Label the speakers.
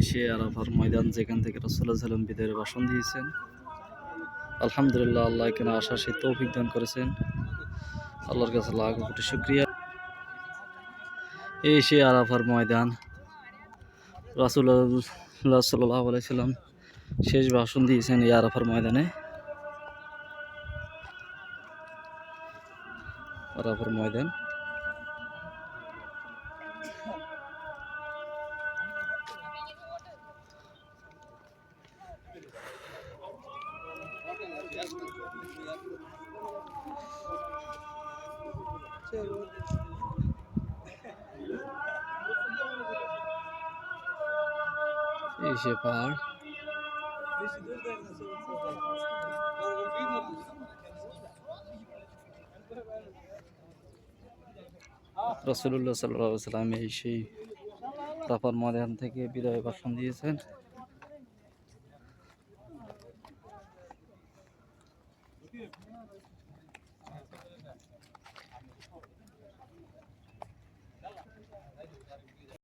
Speaker 1: সে আরাফার ময়দান, যেখান থেকে রাসূলুল্লাহ সাল্লাল্লাহু আলাইহি ওয়াসাল্লাম বিদায়ের ভাষণ দিয়েছেন। আলহামদুলিল্লাহ, আল্লাহ এখানে আসার সেই তৌফিক দান করেছেন। আল্লাহর কাছে লাখ কোটি শুকরিয়া। এই সে আরাফার ময়দান, রাসূলুল্লাহ সাল্লাল্লাহু আলাইহি ওয়াসাল্লাম শেষ ভাষণ দিয়েছেন এই আরাফার ময়দানে। আরাফার ময়দান, এই সে পাহাড়। রাসূলুল্লাহ সাল্লাল্লাহু আলাইহি ওয়াসাল্লাম এই সেই আরাফার ময়দান থেকে বিদায় ভাষণ দিয়েছেন।